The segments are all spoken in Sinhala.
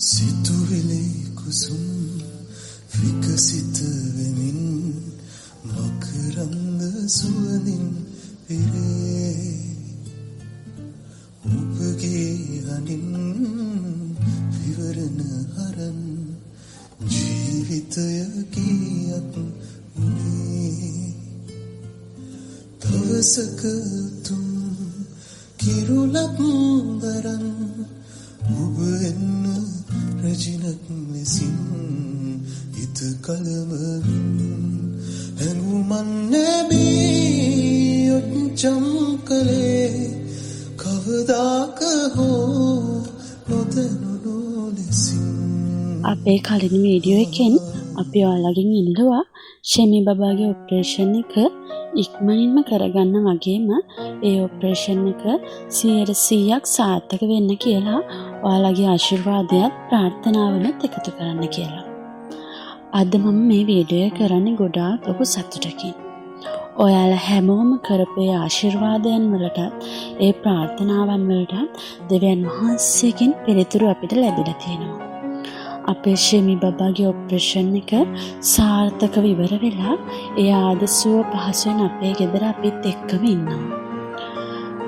සිතුවිලි කුසුම් විකසිත වෙමින් මකරන්ද සුවඳින් පිරේ ඔබගේ හඬින් විවරණ හරන් ජීවිතය ගියක් වුණේ දවසක තුම් කිරුලක් දරන් ඔබ එන්න රජිනක් ලෙසින් හිත කලමවින් හැඟුමන් නැබී ඔච්චම් කළේ කවදාක හෝ නොදැනුණු ලෙසින්. අපේ කලින් වීඩියෝ එකෙන් අපි ඔයාලගෙන් ඉල්ලුවා ෂෙමි බබාගේ ඔපරේෂන් එක ඉක්මනින්ම කරගන්න වගේම ඒ ඔපරේෂන් එක 100% සාර්ථක වෙන්න කියලා ඔයාලගේ ආශිර්වාදයත් ප්‍රාර්ථනාවලත් එකතු කරන්න කියලා. අද මම මේ වීඩියෝ කරන්නේ ගොඩාක් ලොකු සතුටකින්. ඔයාලා හැමෝම කරපු ඒ ආශිර්වාදයන් වලටත් ඒ ප්‍රාර්ථනාවන් වලටත් දෙවියන් වහන්සේගෙන් පිළිතුරු අපිට ලැබිලා තියෙනවා. අපේ ෂෙමි බබාගේ ඔපරේෂන් එක සාර්ථකව ඉවර වෙලා එයා අද සුව පහසුවෙන් අපේ ගෙදර අපිත් එක්කම ඉන්නවා.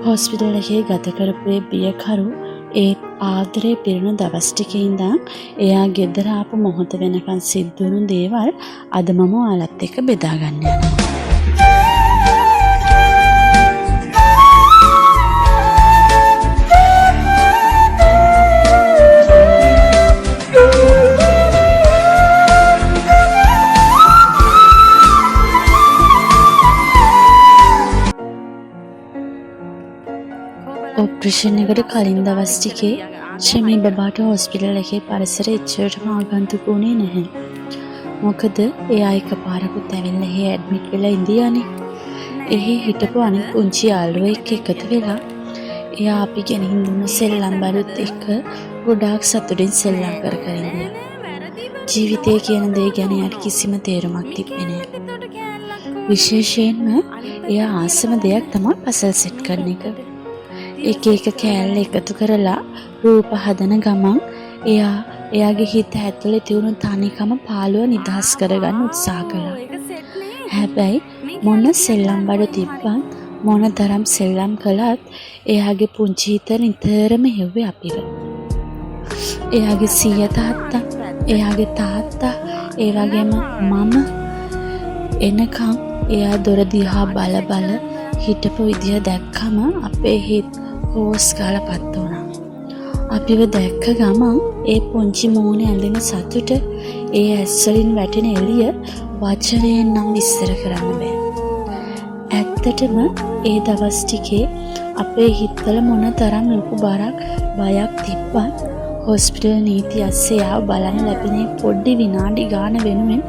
හොස්පිටල් එකේ ගත කරපු ඒ බියකරු ඒ ආදරේ පිරුණු දවස් ටිකේ ඉඳන් එයා ගෙදර ආපු මොහොත වෙනකන් සිද්ධ වුණු දේවල් අද මම ඔයාලත් එක්ක බෙදා ගන්න යනවා. ඔපරේෂන් එකට කලින් දවස් ටිකේ ෂෙමි බබාට හොස්පිටල් එකේ පරිසරය ඉච්චරටම ආගන්තුක වුණේ නැහැ. මොකද එයා එකපාරකුත් ඇවිල්ලා එහෙ ඇඩ්මිට් වෙලා ඉඳියානේ. එහෙ හිටපු අනිත් පුංචි යාළුවෙක් එකතු වෙලා එයා අපි ගෙනින් දුන්න සෙල්ලම් බඩුත් එක්ක ගොඩාක් සතුටින් සෙල්ලම් කර කර ඉඳියා. ජීවිතය කියන දේ ගැන යාට කිසිම තේරුමක් තිබ්බේ නැහැ. විශේෂයෙන්ම එයා ආසම දෙයක් තමයි පසල් සෙට් කරන එක. එක එක කෑල්ල එකතු කරලා රූප හදන ගමන් එයාගේ හිත ඇතුලේ තියුණු තනිකම පාළුව නිදහස් කරගන්න උත්සාහ කළා. හැබැයි මොන සෙල්ලම් බඩ තිබ්බත් මොන තරම් සෙල්ලම් කළත් එයාගේ පුංචි හිත නිතරම හෙව්වේ අපිව. එයාගේ සීයා තාත්තා, එයාගේ තාත්තා, ඒ වගේම මම එනකම් එයා දොර දිහා බල බල හිටපු විදිය දැක්කම අපේ හිත හොස් ගාලා පත්ත වුණා. අපිව දැක්ක ගමන් ඒ පුංචි මූණේ ඇඳෙන සතුට, ඒ ඇස්වලින් වැටෙන එළිය වචනයෙන් නම් විස්තර කරන්න බෑ. ඇත්තටම ඒ දවස් ටිකේ අපේ හිතවල මොන තරම් ලොකු බයක් තිබ්බත් හොස්පිටල් නීති අස්සේ ආව බලන්න ලැබෙන පොඩි විනාඩි ගාන වෙනුවෙන්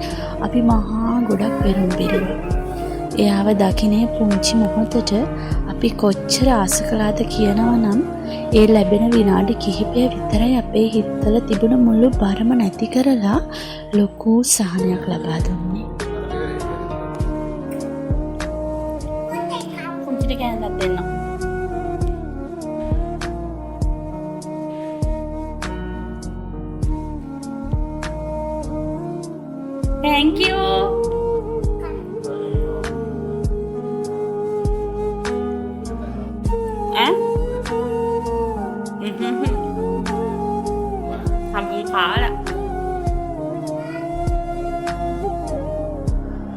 අපි මහා ගොඩක් වෙරුම් පිරුවා. එයාව දකින්නේ පුංචි මොහොතට අපි කොච්චර ආස කළාද කියනවා නම් ඒ ලැබෙන විනාඩි කිහිපය විතරයි අපේ හිතවල තිබුණ මුළු බරම නැති කරලා ලොකු සහනයක් ලබා දුන්නේ. පුංචිට කෑල්ලක් දෙන්න. Thank you.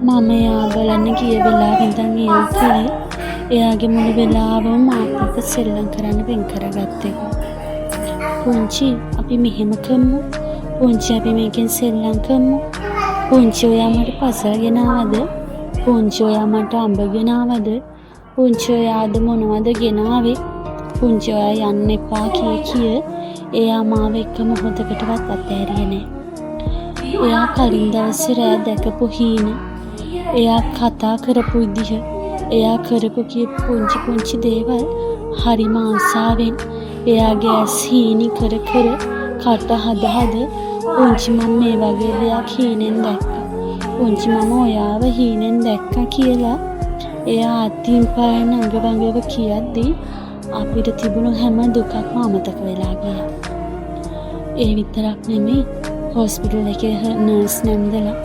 මම එයා බලන්න ගිය වෙලාවෙ ඉඳන් ඒ කලේ එයාගේ මුළු වෙලාවම මාත් සෙල්ලම් කරන්න වෙන් කරගත්තේ. පුංචි අපි මෙහෙම කරමු. පුංචි අපි මේකෙන් සෙල්ලම් කරමු. පුංචි ඔයා මට පසල් ගෙනාවද? පුංචි ඔයා මට අඹ ගෙනාවද? පුංචි ඔයා අද මොනවද ගෙනාවේ? පුංචි ඔයා යන්න එපා කිය එයා මාව එක මොහොතකටවත් අතෑරියේ නෑ. එයා කලින් දවසේ රෑ දැකපු හීන, එයා කතා කරපු විදිහ, එයා කරපු පුංචි දේවල් හරිම ආසාවෙන් එයාගේ ඇස් හීනි කර කට හද පුංචි මම මේ වගේ දෙයක් හීනෙන් දැක්කා. පුංචි මම ඔයාව හීනෙන් දැක්කා කියලා එයා අතින් පායන අඟවඟව කියද්දී අපිට තිබුණු හැම දුකක්ම අමතක වෙලා ගියා. ඒ විතරක් නෙමෙයි හොස්පිටල් එකේ නර්ස් නැන්දලා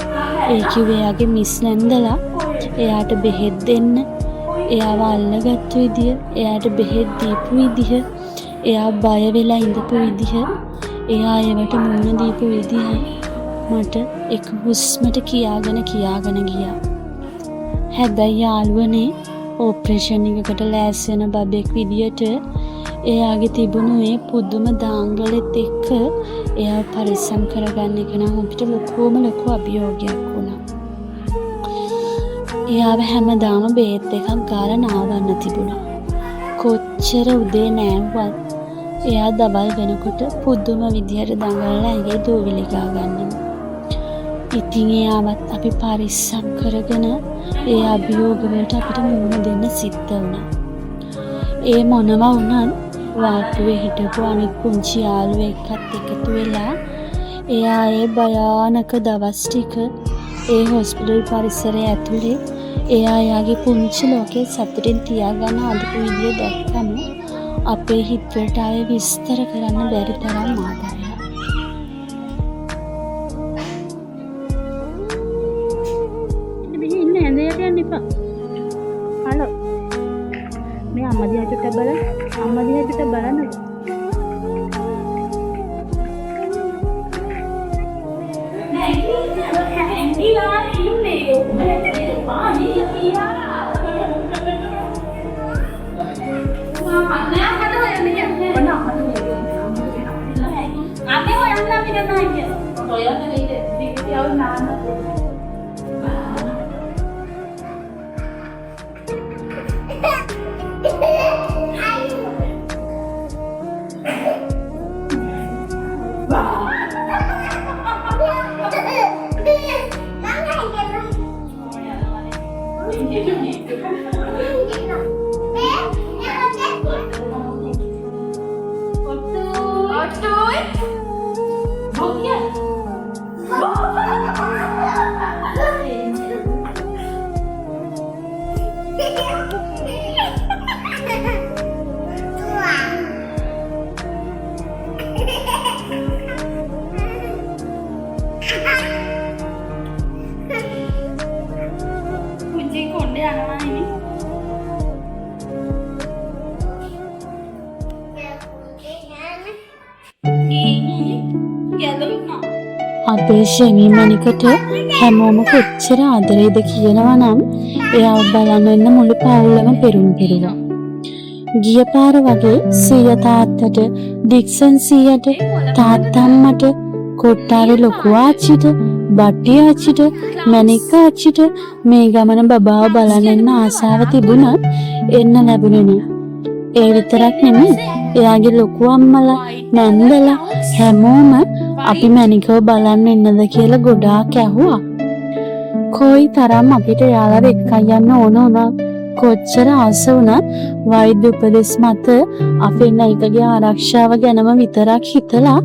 ඒ කිව්වේ එයාගේ මිස් නැන්දලා එයාට බෙහෙත් දෙන්න, එයාව අල්ලගත්තු විදිය, එයාට බෙහෙත් දීපු විදිහ, එයා බය වෙලා ඉඳපු විදිහ, එයා ඒවට මුහුණ දීපු විදිහ මට එක හුස්මට කියාගෙන ගියා. හැබැයි යාළුවනේ ඔපරේෂන් එකකට ලෑස්ති වෙන බබෙක් විදියට එයාගේ තිබුණු ඒ පුදුම දාංගලෙත් එක්ක එයාව පරිස්සම් කරගන්න එක නම් අපිට ලොකු අභියෝගයක් වුණා. එයාව හැමදාම බේත් එකක් ගාලා නාවන්න තිබුණා. කොච්චර උදේ නෑවුවත් එයා දවල් වෙනකොට පුදුම විදියට දඟලලා ඇඟේ දූවිලි ගා ගන්නවා. ඉතින් එයාවත් අපි පරිස්සම් කරගෙන ඒ අභියෝග වලට අපිට මුහුණ දෙන්න සිද්ධ වුණා. ඒ මොනවා වුණත් වාට්ටුවේ හිටපු අනිත් පුංචි යාළුවෙක් එක්කත් එකතු වෙලා එයා ඒ භයානක දවස් ටික ඒ හොස්පිටල් පරිසරය ඇතුලේ එයා එයාගේ පුංචි ලෝකේ සතුටින් තියාගන්න අදපු විදිය දැක්කම අපේ හිතවලට ආයේ විස්තර කරන්න බැරි තරම් ආදරයක්. හලෝ මේ අම්මා දිහා චුට්ටක් බලන්න. අපේ ෂෙමි මණිකට හැමෝම කොච්චර ආදරේද කියනවා නම් එයාව බලන්න එන්න මුළු පවුලම පෙරුම් පිරුවා. ගිය පාර වගේ සීයා තාත්තට, ඩික්සන් සීයාට, තාත්තම්මට, කොට්ටාවේ ලොකු ආච්චිට, බට්ටි ආච්චිට, මැනික් ආච්චිට මේ ගමන බබාව බලන්න එන්න ආසාව තිබුණත් එන්න ලැබුණේ නෑ. ඒ විතරක් නෙමෙයි එයාගේ ලොකු අම්මලා, නැන්දලා හැමෝම අපි මැනිකව බලන්න එන්නද කියලා ගොඩාක් ඇහුවා. කොයි තරම් අපිට යාළුවා එක්ක යන්න ඕන වුණා, කොච්චර ආස වුණත් වෛද්‍ය උපදෙස් මත අපේ නයිකගේ ආරක්ෂාව ගැනම විතරක් හිතලා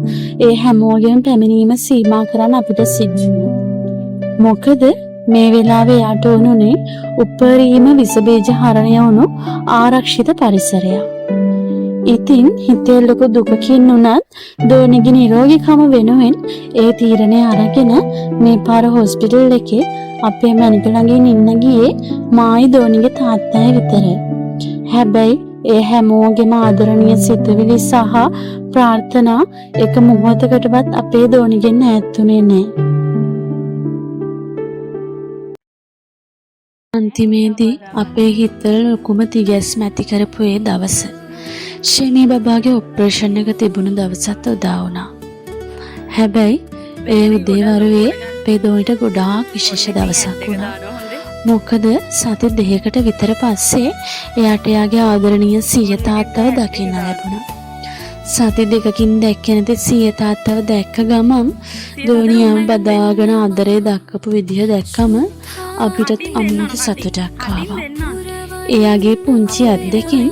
ඒ හැමෝගෙම පැමිණීම සීමා කරන්න අපිට සිද්ධ වුණා. මොකද මේ වෙලාවේ යාට උනුනේ උපරිම විස බීජ හරණය වුණු ආරක්ෂිත පරිසරයක්. ඉතින් හිතේ ලොකු දුකකින් උනත් දෝනිගේ නිරෝගීකම වෙනුවෙන් ඒ තීරණය අරගෙන මේ පාර හොස්පිටල් එකේ අපේ මැනික ළඟින් ඉන්න ගියේ මායි දෝනිගේ තාත්තයි විතරයි. හැබැයි ඒ හැමෝගෙම ආදරණීය සිතුවිලි සහ ප්‍රාර්ථනා එක මොහොතකටවත් අපේ දෝනිගෙන් ඈත්ුනේ නැහැ. අන්තිමේදී අපේ හිතවල ලොකුම තිගැස්ම ඇති කරපු ඒ දවස ෂෙමි බබාගේ ඔපරේෂන් එක තිබුණු දවසත් උදා වුණා. හැබැයි ඒ උදේවරුේ අපේ දෝනිට ගොඩාක් විශේෂ දවසක් වුණා. මොකද සති දෙකකට විතර පස්සේ එයාට එයාගේ ආදරණීය සීයා තාත්තව දකින්න ලැබුණා. සති දෙකකින් දැක්කේ නැති සීයා තාත්තව දැක්ක ගමන් දෝනියම බදාගෙන ආදරේ දක්වපු විදිහ දැක්කම අපිට අමුතු සතුටක් ආවා. එයාගේ පුංචි අත් දෙකෙන්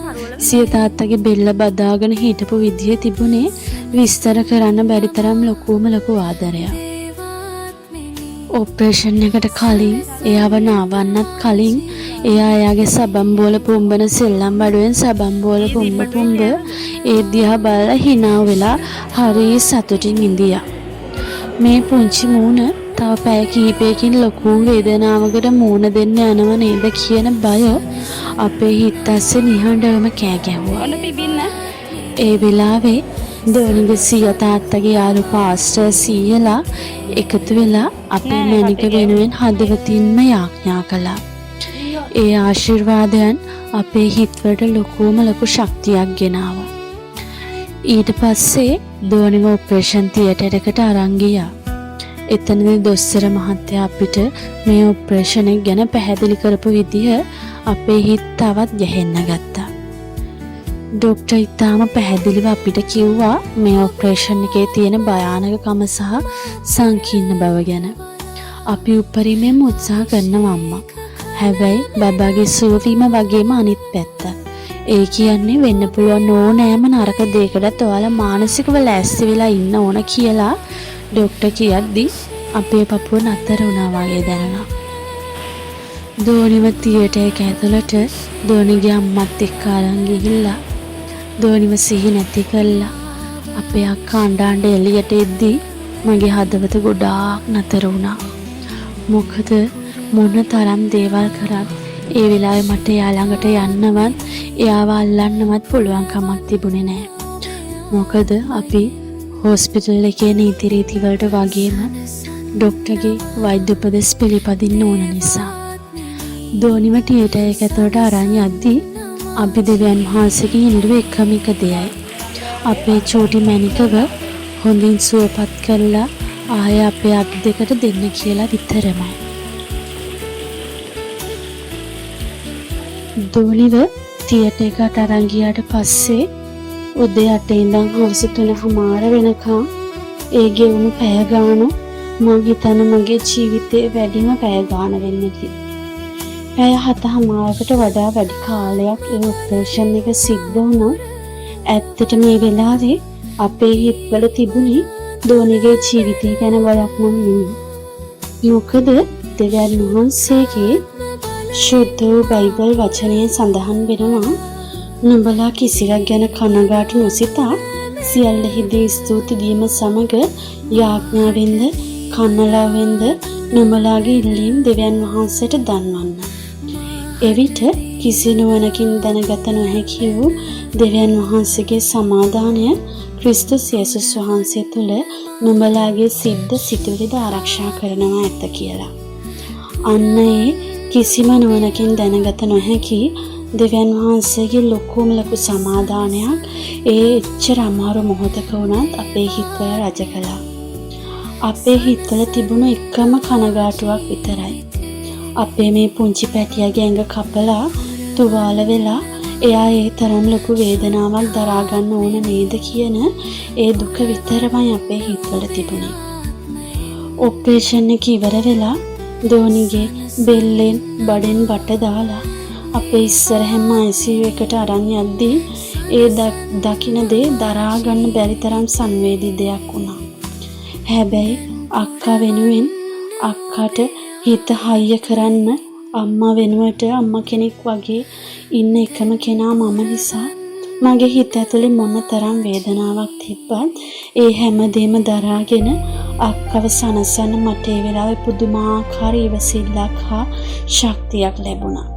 සීයා තාත්තගේ බෙල්ල බදාගෙන හිටපු විදිහ තිබුණේ විස්තර කරන්න බැරි තරම් ලොකු ආදරයක්. ඔපරේෂන් එකට කලින් එයාව නාවන්නත් කලින් එයා එයාගේ සබන් බෝල පුම්බන සෙල්ලම් බඩුවෙන් සබන් බෝල පුම්බ ඒ දිහා බලලා hina වෙලා හරි සතුටින් ඉඳියා. මේ පුංචි මූණ තව පැය කිහිපයකින් ලොකු වේදනාවකට මූණ දෙන්න යනව නේද කියන බය අපේ හිත ඇස්සේ නිහඬවම කෑ ගැහුවා. ඒ වෙලාවේ දෝනිගේ සීයා තාත්තගේ යාළු පාස්ටර් සීයලා එකතු වෙලා අපේ මැනික වෙනුවෙන් හදවතින්ම යාඥා කළා. ඒ ආශිර්වාදයන් අපේ හිතවලට ලොකු ශක්තියක් ගෙනාවා. ඊට පස්සේ දෝනිව ඔපරේෂන් තියටරයකට අරන් ගියා. එතනදී දොස්තර මහත්තයා අපිට මේ ඔපරේෂන් එක ගැන පැහැදිලි කරපු විදිහ අපේ හිත තවත් ගැහෙන්න ගත්තා. ડોක්ටර් ඉතාම පැහැදිලිව අපිට කිව්වා මේ ඔපරේෂන් එකේ තියෙන භයානකකම සහ සංකීර්ණ බව ගැන. අපි උපරිමයෙන් උත්සාහ කරනවා අම්මා. හැබැයි බබාගේ සුවවීම වගේම අනිත් පැත්ත. ඒ කියන්නේ වෙන්න පුළුවන් ඕනෑම නරක දෙයකටත් ඔයාලා මානසිකව ලෑස්ති වෙලා ඉන්න ඕන කියලා ડોක්ටර් කියද්දි අපේ පපුව නතර වුණා වගේ දැනුණා. දෝනිව තියටර් එක ඇතුළට දෝනිගේ අම්මත් එක්ක අරන් ගිහිල්ලා දෝනිව සිහි නැති කළා. අපේ අක්කා අඬ එළියට එද්දි මගේ හදවත ගොඩාක් නතර වුණා. මොකද මොන තරම් දේවල් කරත් ඒ වෙලාවේ මට එයා ළඟට යන්නවත් එයාව අල්ලන්නවත් පුළුවන් කමක් තිබුණේ නැහැ. මොකද අපි හොස්පිටල් එකේ නීති රීති වලට වගේම ડોක්ටර්ගේ වෛද්‍ය උපදෙස් පිළිපදින්න ඕන නිසා. දෝනිව තියටර් එක ඇතුළට අරන් යද්දී අපි දෙවියන් වහන්සේගෙන් ඉල්ලුවේ එකම එක දෙයයි. අපේ චූටි මැනිකව හොඳින් සුවපත් කරලා ආයෙ අපේ අත් දෙකට දෙන්න කියලා විතරමයි. දෝනිව තියටර් එකට අරන් ගියාට පස්සේ උදේ 8 ඉඳන් හවස 3:00 වෙනකම් ඒ ගෙවුණු පැය ගාන මම හිතන මගේ ජීවිතේ වැඩිම පැය ගාන වෙන්නේ. පැය 7:00කට වඩා වැඩි කාලයක් ඒ ඔපරේෂන් එක සිද්ධ වුණා. ඇත්තට මේ වෙලාවේ අපේ හිතවල තිබුණේ දෝනිගේ ජීවිතය ගැන බයක් නෙමෙයි. මොකද දෙවියන් වහන්සේගේ ශුද්ධ වූ බයිබල් වචනයේ සඳහන් වෙනවා නුඹලා කිසිවක් ගැන කනගාටු නොසිතා සියල්ලෙහිදී ස්තුති දීම සමග යාඥාවෙන්ද කන්නලාවෙන්ද නුඹලාගේ ඉල්ලීම් දෙවියන් වහන්සේට දන්වන්න. එවිට කිසි නුවණකින් දැනගත නොහැකි වූ දෙවියන් වහන්සේගේ සමාදානය ක්‍රිස්තුස් යේසුස් වහන්සේ තුළ නුඹලාගේ සිද්ද සිතුවිලිද ආරක්ෂා කරනවා ඇත කියලා. අන්න ඒ කිසිම නුවණකින් දැනගත නොහැකි දෙවියන් වහන්සේගේ ලොකුම සමාදානයක් ඒ එච්චර අමාරු මොහොතක වුණත් අපේ හිතවල රජ කළා. අපේ හිතවල තිබුණු එකම කනගාටුවක් විතරයි. අපේ මේ පුංචි පැටියාගේ ඇඟ කපලා තුවාල වෙලා එයා ඒ තරම් ලොකු වේදනාවක් දරා ගන්න ඕන නේද කියන ඒ දුක විතරමයි අපේ හිතවල තිබුණේ. ඔපරේෂන් එක ඉවර වෙලා දෝනිගේ බෙල්ලෙන් බඩෙන් බට දාලා අපේ ඉස්සරහම ICU එකට අරන් යද්දී ඒ දකින්න දේ දරා ගන්න බැරි තරම් සංවේදී දෙයක් වුණා. හැබැයි අක්කා වෙනුවෙන් අක්කට හිත හයිය කරන්න අම්මා වෙනුවට අම්මා කෙනෙක් වගේ ඉන්න එකම කෙනා මම නිසා මගේ හිත ඇතුලේ මොන තරම් වේදනාවක් තිබ්බත් ඒ හැමදේම දරාගෙන අක්කව සනසන්න මට ඒ වෙලාවේ පුදුමාකාර ඉවසිල්ලක් හා ශක්තියක් ලැබුණා.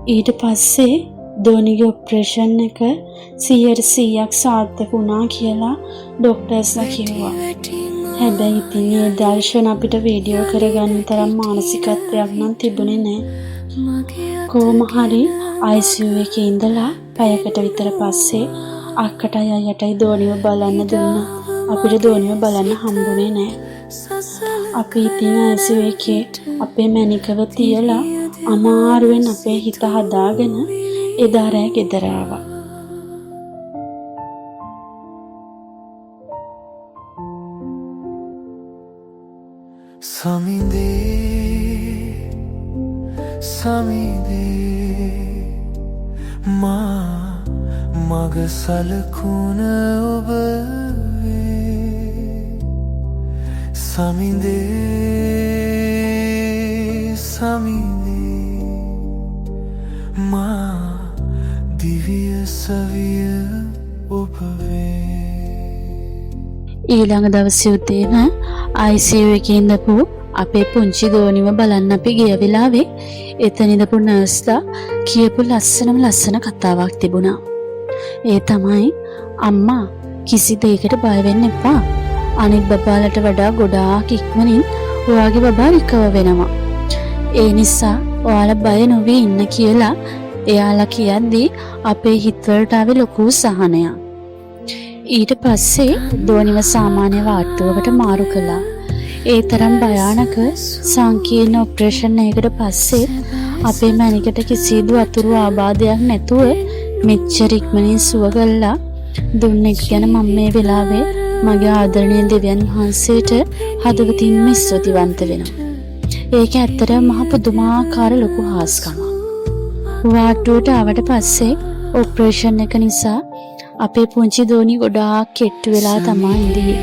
ඊට පස්සේ දෝනිගේ ඔපරේෂන් එක 100% සාර්ථක වුණා කියලා ડોක්ටර්ස්ලා කිව්වා. හැබැයි ඉතින් ඒ දර්ශන අපිට වීඩියෝ කරගන්න තරම් මානසිකත්වයක් නම් තිබුණේ නැහැ. කොහොම හරි ICU එකේ ඉඳලා පැයකට විතර පස්සේ අක්කටයි අයියටයි දෝනිව බලන්න දුන්නා. අපිට දෝනිව බලන්න හම්බුනේ නැහැ. අපි ඉතින් ICU එකේ අපේ මැනිකව තියලා අමාරුවෙන් අපේ හිත හදාගෙන එදා රෑ ගෙදර ආවා. සමිදේ මා මග සලකුණ ඔබ වේ. සමිදේ සමිඳේ මා දිවිය සවිය ඔබ වේ. ඊළඟ දවසේ උදේම ICU එකේ ඉඳපු අපේ පුංචි දෝනිව බලන්න අපි ගිය වෙලාවේ එතන ඉඳපු නර්ස්ලා කියපු ලස්සන කතාවක් තිබුණා. ඒ තමයි අම්මා කිසි දෙයකට බය වෙන්න එපා. අනිත් බබාලට වඩා ගොඩාක් ඉක්මනින් ඔයාගේ බබා රිකවර් වෙනවා. ඒ නිසා ඔයාලා බය නොවී ඉන්න කියලා එයාලා කියද්දී අපේ හිතවලට ආවේ ලොකු සහනයක්. ඊට පස්සේ දෝනිව සාමාන්‍ය වාට්ටුවකට මාරු කළා. ඒ තරම් භයානක සංකීර්ණ ඔපරේෂන් එකකට පස්සේ අපේ මැනිකට කිසිදු අතුරු ආබාධයක් නැතුව මෙච්චර ඉක්මනින් සුව කළා දුන්නේ ගැන මම මේ වෙලාවේ මගේ ආදරණීය දෙවියන් වහන්සේට හදවතින්ම ස්තුතිවන්ත වෙනවා. ඒක ඇත්තටම මහ පුදුමාකාර ලොකු හාස්කමක්. වාට්ටුවට ආවට පස්සේ ඔපරේෂන් එක නිසා අපේ පුංචි දෝනි ගොඩාක් කෙට්ටු වෙලා තමයි ඉඳී.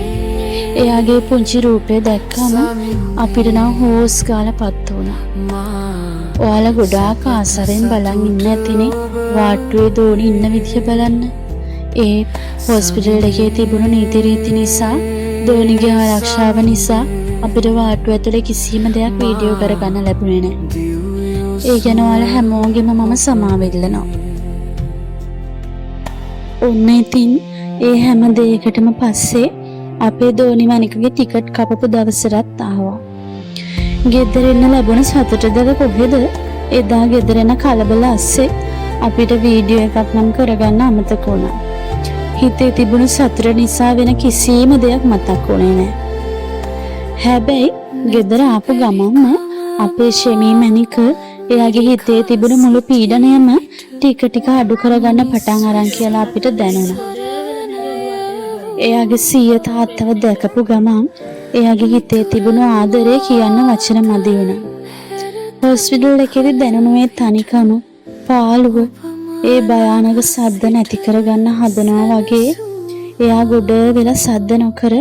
එයාගේ පුංචි රූපය දැක්කම අපිට නම් හෝස් ගාලා පත් වුණා. ඔයාලා ගොඩාක් ආසාවෙන් බලන් ඉන්න ඇතිනේ වාට්ටුවේ දෝනි ඉන්න විදිය බලන්න. ඒ හොස්පිටල් එකේ තිබුණු නීති රීති නිසා දෝනිගේ ආරක්ෂාව නිසා අපිට වාට්ටුව ඇතුලේ කිසිම දෙයක් වීඩියෝ කරගන්න ලැබුණේ නැහැ. ඒ ගැන ඔයාලා හැමෝගෙම මම සමාව ඉල්ලනවා. ඔන්න ඉතින් ඒ හැම දෙයකටම පස්සේ අපේ දෝනි මණිකගේ ටිකට් කපපු දවසට ආවා. ගෙදර එන්න ලැබුණ සතුටද කොහෙද? එදා ගෙදර එන කලබල ඇස්සේ අපිට වීඩියෝ එකක් නම් කරගන්න අමතක වුණා. හිතේ තිබුණු සතුට නිසා වෙන කිසිම දෙයක් මතක් වුණේ නැහැ. හැබැයි ගෙදර ආපු ගමන්ම අපේ ෂෙමී මණික එයාගේ හිතේ තිබුණු මුළු පීඩනයම ටික අඩු කරගන්න පටන් අරන් කියලා අපිට දැනුණා. එයාගේ සීය තාත්තව දැකපු ගමන් එයාගේ හිතේ තිබුණු ආදරේ කියන්න වචන මදි වුණා. හොස්පිටල් එකේදී දැනුනේ තනිකම, පාළුව, ඒ භයානක සද්ද නැති කරගන්න හදනවා වගේ එයා ගොඩ වෙලා සද්ද නොකර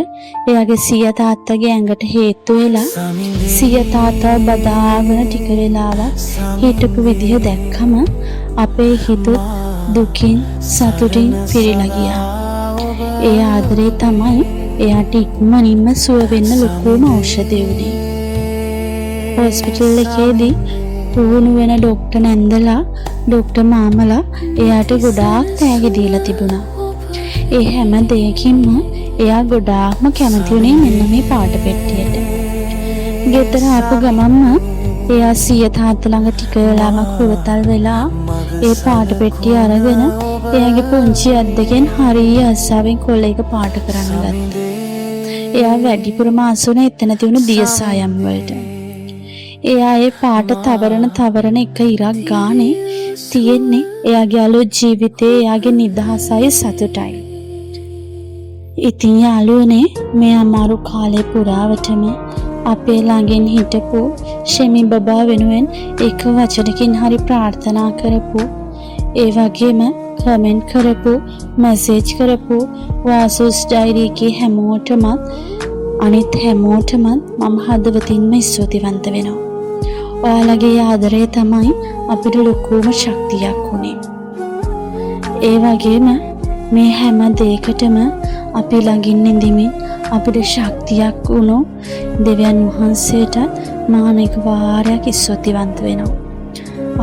එයාගේ සීය තාත්තගේ ඇඟට හේතු වෙලා සීය තාත්තව බදාගෙන ටික වෙලාවක් හිටපු විදිහ දැක්කම අපේ හිත දුකින් සතුටින් පිරීලා ගියා. ඒ ආදරේ තමයි එයාට ඉක්මනින්ම සුව වෙන්න ලොකුම ඖෂධය වුණේ. හොස්පිටල් එකේදී පුහුණු වෙන ડોක්ටර් නැන්දලා ડોක්ටර් මාමලා එයාට ගොඩාක් තෑගි දීලා තිබුණා. ඒ හැම දෙයකින්ම එයා ගොඩාක්ම කැමති වුණේ මෙන්න මේ පාට පෙට්ටියට. ගෙදර ආපු ගමන්ම එයා සීය තාත්තා ළඟ ටික වෙලාවක් හුරතල් වෙලා ඒ පාට පෙට්ටිය අරගෙන එයාගේ පුංචි අත් දෙකෙන් හරිය ආසාවෙන් කොළ එක පාට කරන්න ගත්තා. එයා වැඩිපුරම ආසුන එතන තියුණු දියසායම් වලට. එයා ඒ පාට තවරන එක ඉරක් ගානේ තියෙන්නේ එයාගේ අලුත් ජීවිතේ එයාගේ නිදහසයි සතුටයි. ඉතින් යාළුවනේ මේ අමාරු කාලේ පුරාවටම අපේ ළඟින් හිටපු ෂෙමි බබා වෙනුවෙන් එක වචනකින් හරි ප්‍රාර්ථනා කරපු, ඒ වගේම කමෙන්ට් කරපු, මැසේජ් කරපු වාසුස් ඩයරි එකේ හැමෝටම අනිත් හැමෝටම මම හදවතින්ම ස්තුතිවන්ත වෙනවා. ඔයාලගේ ආදරය තමයි අපිට ලොකුම ශක්තියක් උනේ. ඒ වගේම මේ හැම දෙයකටම අපි ළඟින් ඉඳිමින් අපිට ශක්තියක් වුණු දෙවියන් වහන්සේට මානසික වාරයක් ස්තුතිවන්ත වෙනවා.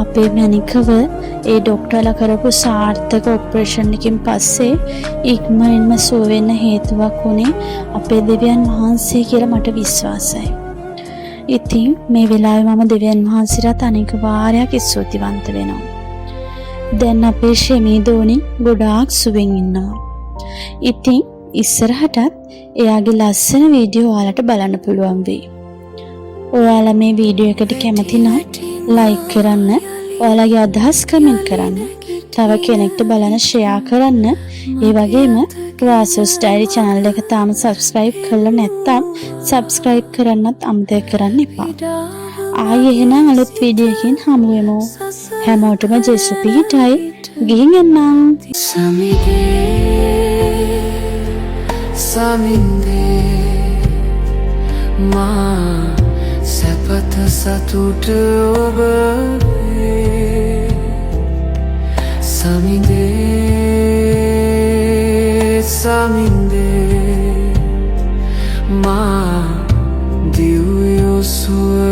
අපේ මැනිකව ඒ ડોක්ටර්ලා කරපු සාර්ථක ඔපරේෂන් එකකින් පස්සේ ඉක්මනින්ම සුව වෙන්න හේතුවක් වුණේ අපේ දෙවියන් වහන්සේ කියලා මට විශ්වාසයි. ඉතින් මේ වෙලාවේ මම දෙවියන් වහන්සේට අනේක වාරයක් ස්තුතිවන්ත වෙනවා. දැන් අපේ ෂෙමී දෝනි ගොඩාක් සුවෙන් ඉන්නවා. ඉතින් ඉස්සරහටත් එයාගේ ලස්සන වීඩියෝ ඔයාලට බලන්න පුළුවන් වෙයි. ඔයාලා මේ වීඩියෝ එකට කැමති නම් ලයික් කරන්න, ඔයාලගේ අදහස් කමෙන්ට් කරන්න, තව කෙනෙක්ට බලන්න ෂෙයා කරන්න. ඒ වගේම වාසුස් ඩයරි channel එක තාම subscribe කරලා නැත්නම් subscribe කරන්නත් අමතක කරන්න එපා. ආයේ එහෙනම් අලුත් වීඩියෝ එකකින් හමු වෙමු. හැමෝටම ජේසු පිහිටයි. ගිහින් එන්නම්. සමිඳේ මා සැපත සතුට ඔබේ සමිඳේ සමිඳේ මා දිව්‍ය සුව